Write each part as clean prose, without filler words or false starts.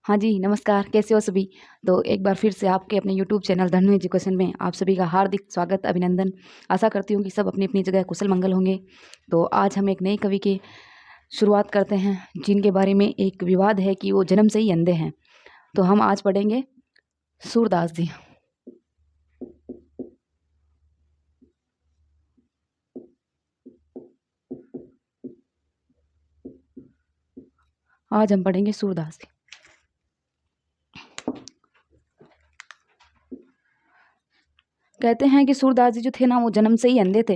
हाँ जी, नमस्कार, कैसे हो सभी? तो एक बार फिर से आपके अपने यूट्यूब चैनल धन्व एजुकेशन में आप सभी का हार्दिक स्वागत, अभिनंदन। आशा करती हूँ कि सब अपनी-अपनी जगह कुशल-मंगल होंगे। तो आज हम एक नए कवि की शुरुआत करते हैं, जिनके बारे में एक विवाद है कि वो जन्म से ही अंधे हैं। तो हम आज पढ़ेंगे सूरदास जी। आज हम पढ़ेंगे सूरदास जी। कहते हैं कि सूरदास जी जो थे ना, वो जन्म से ही अंधे थे।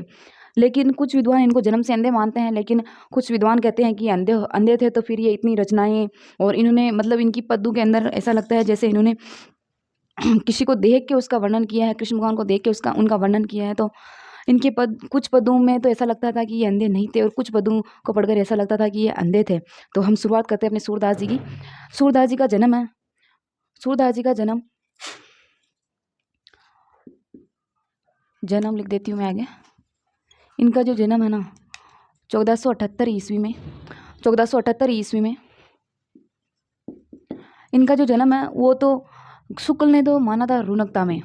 लेकिन कुछ विद्वान इनको जन्म से अंधे मानते हैं, लेकिन कुछ विद्वान कहते हैं कि अंधे अंधे थे तो फिर ये इतनी रचनाएँ और इन्होंने मतलब इनकी पद्यों के अंदर ऐसा लगता है जैसे इन्होंने किसी को देख के उसका वर्णन किया है, कृष्ण भगवान को देख के उसका उनका वर्णन किया है। तो इनके पद कुछ पदों में तो ऐसा लगता था कि ये अंधे नहीं थे और कुछ पदों को पढ़कर ऐसा लगता था कि ये अंधे थे। तो हम शुरुआत करते हैं अपने सूरदास जी की। सूरदास जी का जन्म है, सूरदास जी का जन्म लिख देती हूँ मैं आगे। इनका जो जन्म है ना 1478 ईस्वी में 1478 ईस्वी में इनका जो जन्म है वो तो शुक्ल ने तो माना था रुनकता में।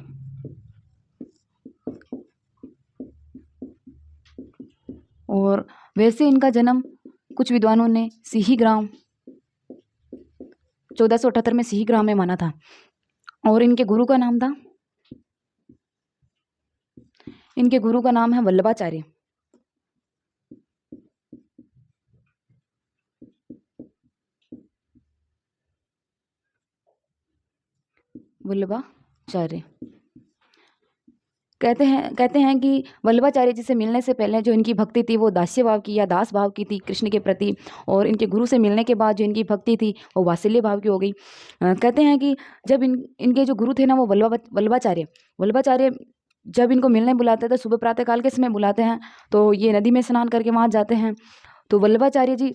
और वैसे इनका जन्म कुछ विद्वानों ने सिही ग्राम 1478 में सिही ग्राम में माना था। और इनके गुरु का नाम था इनके गुरु का नाम है वल्लभाचार्य। वल्लभाचार्य कहते हैं कि वल्लभाचार्य जी से मिलने से पहले जो इनकी भक्ति थी वो दास्य भाव की या दास भाव की थी कृष्ण के प्रति। और इनके गुरु से मिलने के बाद जो इनकी भक्ति थी वो वात्सल्य भाव की हो गई। कहते हैं कि जब इनके जो गुरु थे ना वो वल्लभाचार्य वल्लभाचार्य जब इनको मिलने बुलाते थे, सुबह प्रातः काल के समय बुलाते हैं, तो ये नदी में स्नान करके वहाँ जाते हैं। तो वल्लभाचार्य जी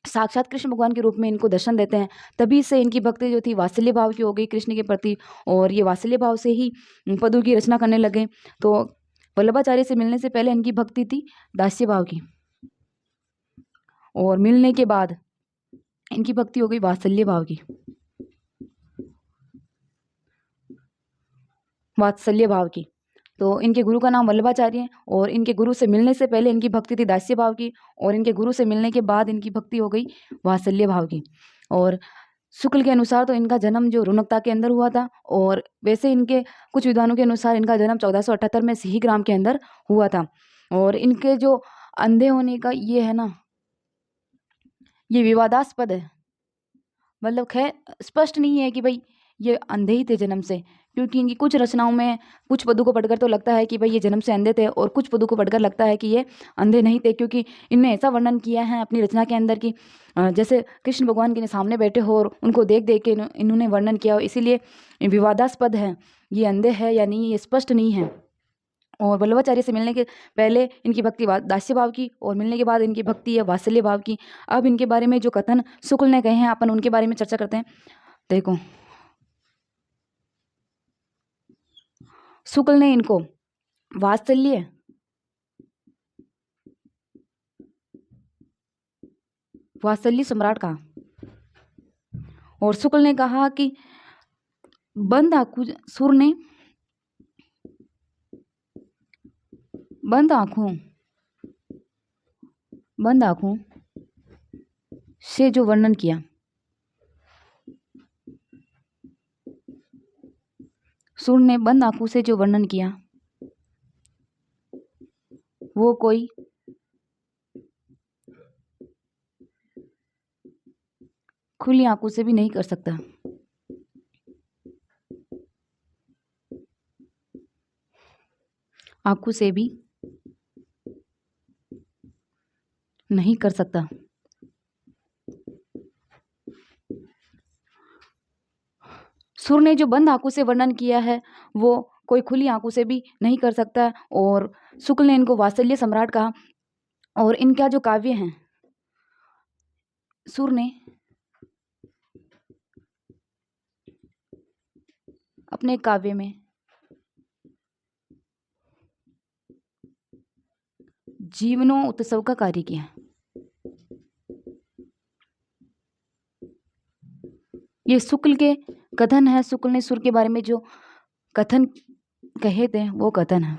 साक्षात कृष्ण भगवान के रूप में इनको दर्शन देते हैं। तभी से इनकी भक्ति जो थी वात्सल्य भाव की हो गई कृष्ण के प्रति। और ये वात्सल्य भाव से ही पदों की रचना करने लगे। तो वल्लभाचार्य से मिलने से पहले इनकी भक्ति थी दास्य भाव की, और मिलने के बाद इनकी भक्ति हो गई वात्सल्य भाव की, वात्सल्य भाव की। तो इनके गुरु का नाम वल्लभाचार्य है, और इनके गुरु से मिलने से पहले इनकी भक्ति थी दास्य भाव की, और इनके गुरु से मिलने के बाद इनकी भक्ति हो गई वात्सल्य भाव की। और शुक्ल के अनुसार तो इनका जन्म जो रुनकता के अंदर हुआ था, और वैसे इनके कुछ विद्वानों के अनुसार इनका जन्म 1478 में सिही ग्राम के अंदर हुआ था। और इनके जो अंधे होने का ये है ना, ये विवादास्पद है। मतलब खैर स्पष्ट नहीं है कि भाई ये अंधे ही थे जन्म से, क्योंकि इनकी कुछ रचनाओं में कुछ पदों को पढ़कर तो लगता है कि भाई ये जन्म से अंधे थे, और कुछ पदों को पढ़कर लगता है कि ये अंधे नहीं थे, क्योंकि इनने ऐसा वर्णन किया है अपनी रचना के अंदर कि जैसे कृष्ण भगवान के सामने बैठे हो और उनको देख देख के इन्होंने वर्णन किया हो। इसीलिए विवादास्पद है, ये अंधे है या नहीं ये स्पष्ट नहीं है। और वल्लभाचार्य से मिलने के पहले इनकी भक्ति दास्य भाव की, और मिलने के बाद इनकी भक्ति है वात्सल्य भाव की। अब इनके बारे में जो कथन शुक्ल ने कहे हैं अपन उनके बारे में चर्चा करते हैं। देखो, शुक्ल ने इनको वात्सल्य वात्सल्य सम्राट कहा, और शुक्ल ने कहा कि बंद आंखों सुर ने बंद आंखों बंद आंखों से जो वर्णन किया, सुर ने बंद आंखों से जो वर्णन किया वो कोई खुली आंखों से भी नहीं कर सकता। आंखों से भी नहीं कर सकता। सुर ने जो बंद आंखों से वर्णन किया है वो कोई खुली आंखों से भी नहीं कर सकता। और शुक्ल ने इनको वात्सल्य सम्राट कहा। और इनका जो काव्य है, सुर ने अपने काव्य में जीवनों उत्सव का कार्य किया। ये शुक्ल के कथन है। शुक्ल ने सुर के बारे में जो कथन कहे थे वो कथन है।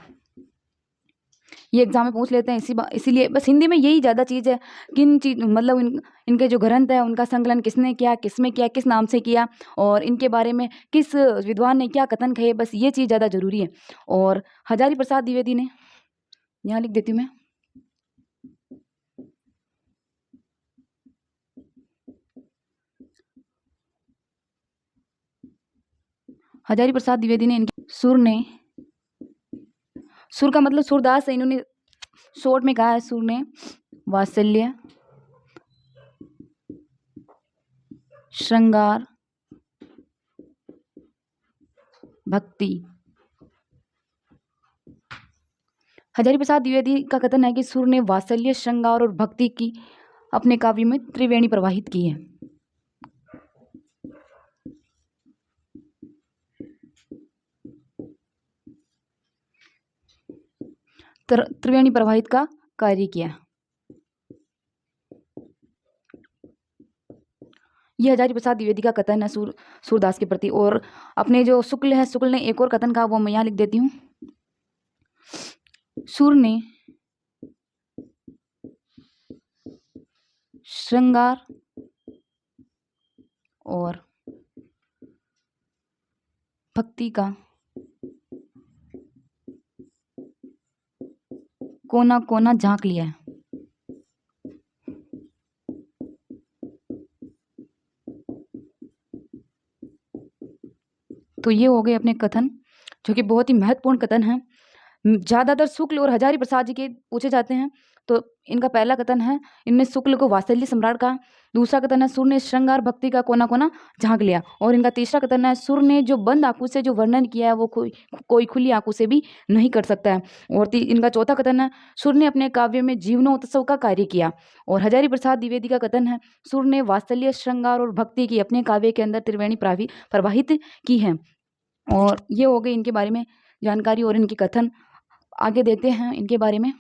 ये एग्जाम में पूछ लेते हैं, इसीलिए बस हिंदी में यही ज़्यादा चीज़ है। किन चीज मतलब इनके जो ग्रंथ है उनका संकलन किसने किया, किसमें किया, किस नाम से किया, और इनके बारे में किस विद्वान ने क्या कथन कहे, बस ये चीज़ ज़्यादा जरूरी है। और हजारी प्रसाद द्विवेदी ने, यहाँ लिख देती हूँ मैं, हजारी प्रसाद द्विवेदी ने इनके सुर का मतलब सूरदास है, इन्होंने शॉर्ट में कहा है। सुर ने वात्सल्य, श्रृंगार, भक्ति। हजारी प्रसाद द्विवेदी का कथन है कि सुर ने वात्सल्य, श्रृंगार और भक्ति की अपने काव्य में त्रिवेणी प्रवाहित की है। त्रिवेणी प्रवाहित का कार्य किया। यह हजारी प्रसाद द्विवेदी का कथन है सूरदास के प्रति। और अपने जो शुक्ल है, शुक्ल ने एक और कथन कहा, वो मैं यहाँ लिख देती हूँ। सुर ने श्रृंगार और भक्ति का कोना कोना झांक लिया है। तो ये हो गए अपने कथन, जो कि बहुत ही महत्वपूर्ण कथन है। ज़्यादातर शुक्ल और हजारी प्रसाद जी के पूछे जाते हैं। तो इनका पहला कथन है, इनने शुक्ल को वात्सल्य सम्राट कहा। दूसरा कथन है, सुर ने श्रृंगार भक्ति का कोना कोना झांक लिया। और इनका तीसरा कथन है, सुर ने जो बंद आंखों से जो वर्णन किया है वो कोई खुली आंखों से भी नहीं कर सकता है। और इनका चौथा कथन है, सुर ने अपने काव्य में जीवनोत्सव का कार्य किया। और हजारी प्रसाद द्विवेदी का कथन है, सुर ने वात्सल्य, श्रृंगार और भक्ति की अपने काव्य के अंदर त्रिवेणी प्रवाहित की है। और ये हो गई इनके बारे में जानकारी और इनके कथन। आगे देखते हैं इनके बारे में।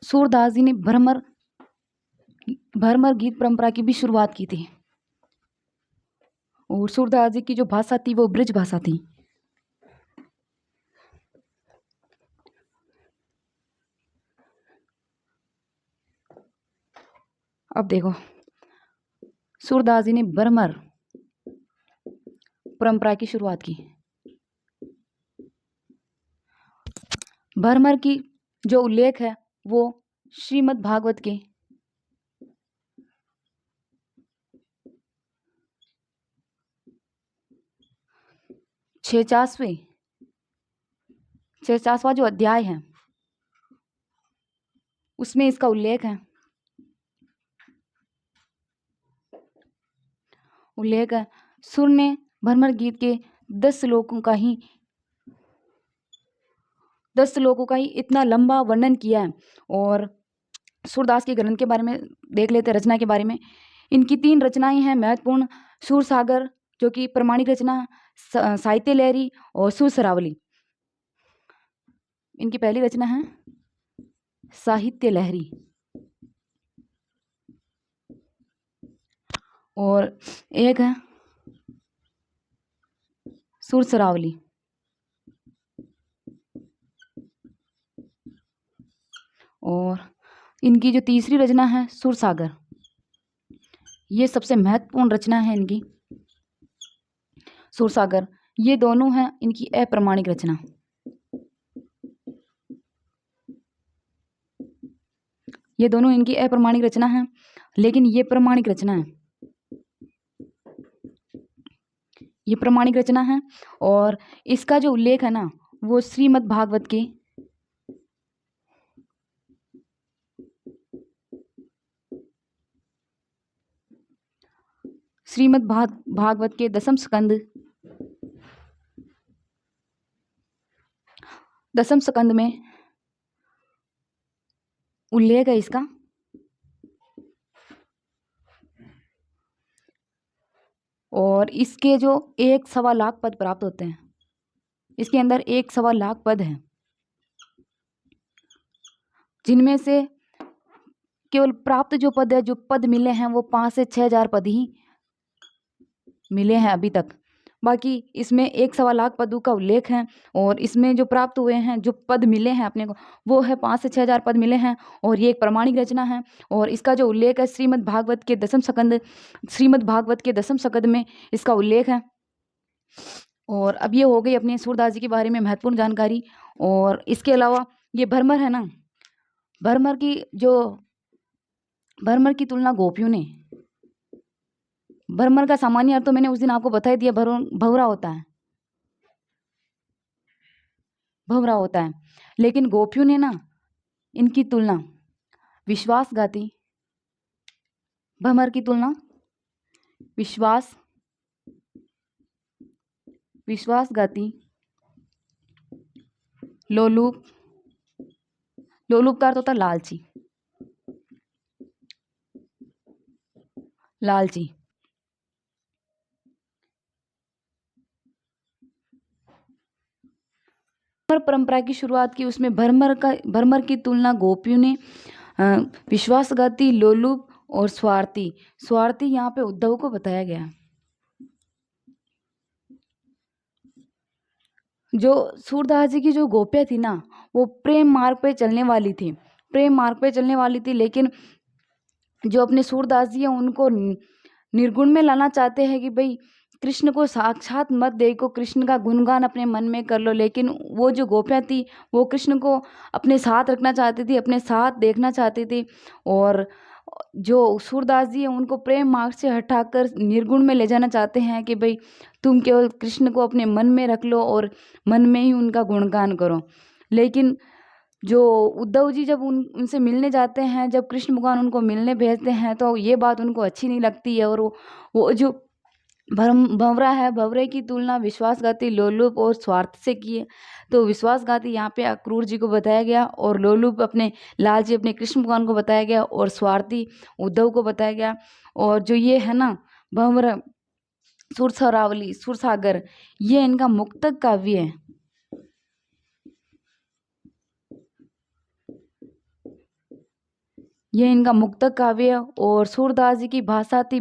सूरदास जी ने भरमर गीत परंपरा की भी शुरुआत की थी। और सूरदास जी की जो भाषा थी वो ब्रज भाषा थी। अब देखो, सूरदास जी ने भरमर परंपरा की शुरुआत की। भरमर की जो उल्लेख है वो श्रीमद् भागवत के 46वां जो अध्याय है उसमें इसका उल्लेख है। सुर ने भरमर गीत के 10 श्लोकों का ही इतना लंबा वर्णन किया है। और सूरदास के ग्रंथ के बारे में देख लेते हैं, रचना के बारे में। इनकी 3 रचनाएं हैं महत्वपूर्ण। सूर सागर जो कि प्रमाणिक रचना, साहित्य लहरी और सुर सरावली। इनकी पहली रचना है साहित्य लहरी और एक है सुर सरावली। और इनकी जो तीसरी रचना है सुर सागर, ये सबसे महत्वपूर्ण रचना है इनकी, सुर सागर। ये दोनों हैं इनकी अप्रमाणिक रचना। ये दोनों इनकी अप्रमाणिक रचना है, लेकिन ये प्रमाणिक रचना है। ये प्रमाणिक रचना है और इसका जो उल्लेख है ना वो श्रीमद् भागवत के भागवत के 10वें स्कंद में उल्लेख है इसका। और इसके जो 1.25 लाख पद प्राप्त होते हैं, इसके अंदर 1.25 लाख पद हैं, जिनमें से केवल प्राप्त जो पद है, जो पद मिले हैं वो 5 से 6,000 पद ही मिले हैं अभी तक। बाकी इसमें 1-1.25 लाख पदों का उल्लेख है, और इसमें जो प्राप्त हुए हैं, जो पद मिले हैं अपने को, वो है 5 से 6,000 पद मिले हैं। और ये एक प्रमाणिक रचना है, और इसका जो उल्लेख है श्रीमद् भागवत के दसम स्कंद में इसका उल्लेख है। और अब ये हो गई अपने सूरदास जी के बारे में महत्वपूर्ण जानकारी। और इसके अलावा ये भरमर है ना, भरमर की तुलना गोपियों ने, भरमर का सामान्य अर्थ तो मैंने उस दिन आपको बता ही दिया, भंवरा होता है। लेकिन गोपियों ने ना इनकी तुलना विश्वासघाती, भरमर की तुलना विश्वासघाती, लोलुप का अर्थ होता है लालची। परंपरा की शुरुआत की, उसमें भरमर की तुलना गोपियों ने विश्वासघाती, लोलुप और स्वार्थी यहाँ पे उद्धव को बताया गया। जो सूरदास जी की जो गोपियाँ थी ना, वो प्रेम मार्ग पे चलने वाली थी, लेकिन जो अपने सूरदास जी हैं उनको निर्गुण में लाना चाहते हैं कि भाई कृष्ण को साक्षात मत देखो, कृष्ण का गुणगान अपने मन में कर लो। लेकिन वो जो गोपियाँ थी वो कृष्ण को अपने साथ रखना चाहती थी, अपने साथ देखना चाहती थी। और जो सूरदास जी हैं उनको प्रेम मार्ग से हटाकर निर्गुण में ले जाना चाहते हैं कि भाई तुम केवल कृष्ण को अपने मन में रख लो और मन में ही उनका गुणगान करो। लेकिन जो उद्धव जी जब उनसे मिलने जाते हैं, जब कृष्ण भगवान उनको मिलने भेजते हैं, तो ये बात उनको अच्छी नहीं लगती है। और वो जो भंवरा है, भंवरे की तुलना विश्वासघाती, लोलुप और स्वार्थ से की है। तो विश्वासघाती यहाँ पे अक्रूर जी को बताया गया, और लोलुप अपने लाल जी, अपने कृष्ण भगवान को बताया गया, और स्वार्थी उद्धव को बताया गया। और जो ये है ना भंवरा, सुरसरावली, सुरसागर, ये इनका मुक्तक काव्य है। ये इनका मुक्तक काव्य है। और सूरदास जी की भाषा थी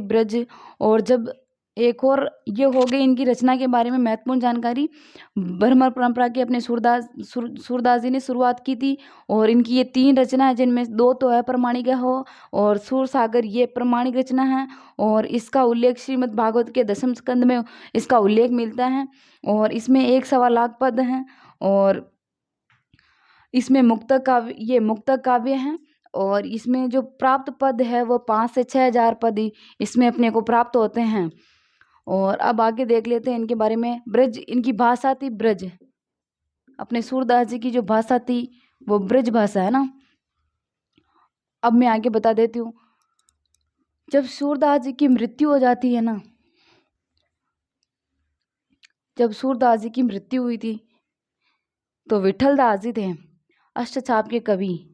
ब्रज, और जब एक और ये हो गई इनकी रचना के बारे में महत्वपूर्ण जानकारी। भरमर परंपरा की अपने सूरदास जी ने शुरुआत की थी, और इनकी ये 3 रचना है, जिनमें 2 तो अप्रमाणिक हो, और सूरसागर ये प्रमाणिक रचना है। और इसका उल्लेख श्रीमद् भागवत के दसम स्कंद में इसका उल्लेख मिलता है, और इसमें 1-1.25 लाख पद हैं। और इसमें मुक्तक काव्य है, और इसमें जो प्राप्त पद है वो 5 से 6,000 पद ही इसमें अपने को प्राप्त होते हैं। और अब आगे देख लेते हैं इनके बारे में। ब्रज, इनकी भाषा थी ब्रज, अपने सूरदास जी की जो भाषा थी वो ब्रज भाषा है ना। अब मैं आगे बता देती हूँ। जब सूरदास जी की मृत्यु हो जाती है ना, जब सूरदास जी की मृत्यु हुई थी, तो विठल दास जी थे अष्टछाप के कवि,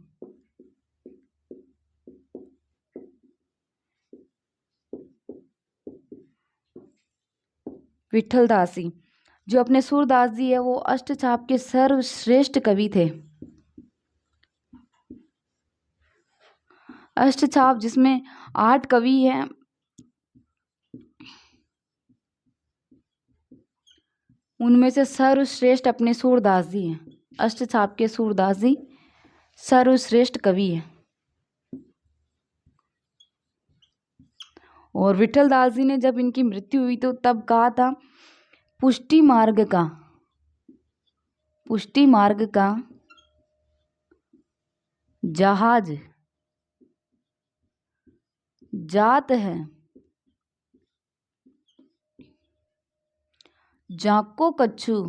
विठल दास जी, जो अपने सूरदास जी है वो अष्टछाप के सर्वश्रेष्ठ कवि थे। अष्टछाप जिसमें 8 कवि हैं, उनमें से सर्वश्रेष्ठ अपने सूरदास जी हैं। अष्टछाप के सूरदास जी सर्वश्रेष्ठ कवि हैं। और विठल दास जी ने जब इनकी मृत्यु हुई तो तब कहा था, पुष्टि मार्ग का जहाज जात है, जाको कछु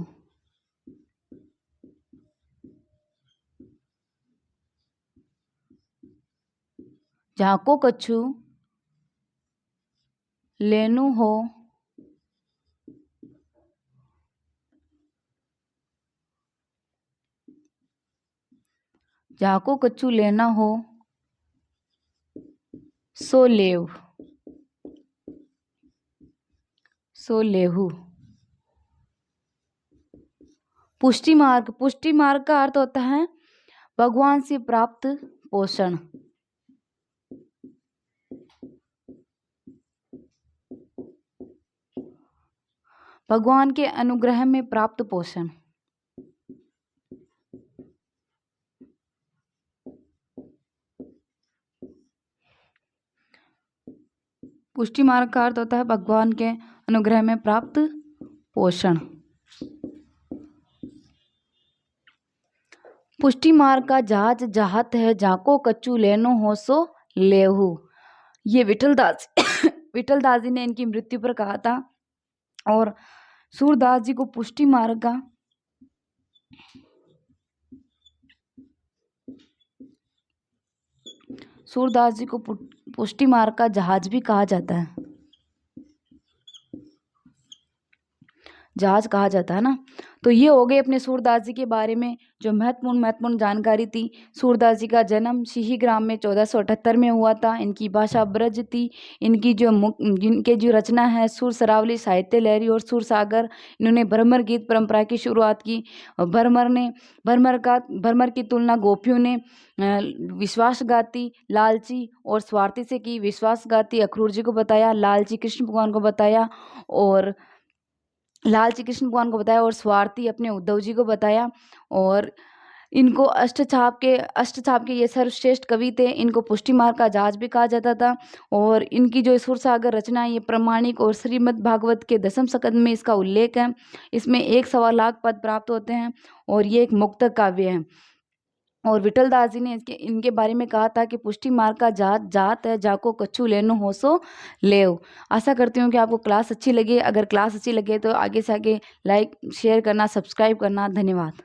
लेनु हो, जाको कछु लेना हो सो लेहु। पुष्टि मार्ग, पुष्टि मार्ग का अर्थ होता है भगवान से प्राप्त पोषण। भगवान के अनुग्रह में प्राप्त पोषण। पुष्टि मार्ग का अर्थ होता है भगवान के अनुग्रह में प्राप्त पोषण। पुष्टि मार्ग का जहाज जाहत है, जाको कच्चू लेनो हो सो लेहू। ये विठलदास विठलदास जी ने इनकी मृत्यु पर कहा था। और सूरदास जी को पुष्टि मार्ग का सूरदास जी को पुष्टि मार्ग का जहाज भी कहा जाता है, जहाज कहा जाता है ना। तो ये हो गए अपने सूरदास जी के बारे में जो महत्वपूर्ण जानकारी थी। सूरदास जी का जन्म सिहीग्राम में 1478 में हुआ था। इनकी भाषा ब्रज थी। इनके जो रचना है सुर सरावली, साहित्य लहरी और सुर सागर। इन्होंने भ्रमर गीत परंपरा की शुरुआत की। भ्रमर की तुलना गोपियों ने विश्वासघाती, लालची और स्वार्थी से की। विश्वासघाती अक्रूर जी को बताया, लालची कृष्ण भगवान को बताया और स्वार्थी अपने उद्धव जी को बताया। और इनको अष्टछाप के ये सर्वश्रेष्ठ कवि थे। इनको पुष्टि मार्ग का जहाज भी कहा जाता था। और इनकी जो सुरसागर रचना है ये प्रमाणिक और श्रीमद् भागवत के 10वें स्कंद में इसका उल्लेख है। इसमें 1 लाख पद प्राप्त होते हैं और ये एक मुक्तक काव्य है। और विठलदास जी ने इनके बारे में कहा था कि पुष्टि मार्ग का जात है, जाको कच्छू लेनो हो सो लेव। आशा करती हूँ कि आपको क्लास अच्छी लगी। अगर क्लास अच्छी लगे तो आगे से आगे लाइक शेयर करना, सब्सक्राइब करना। धन्यवाद।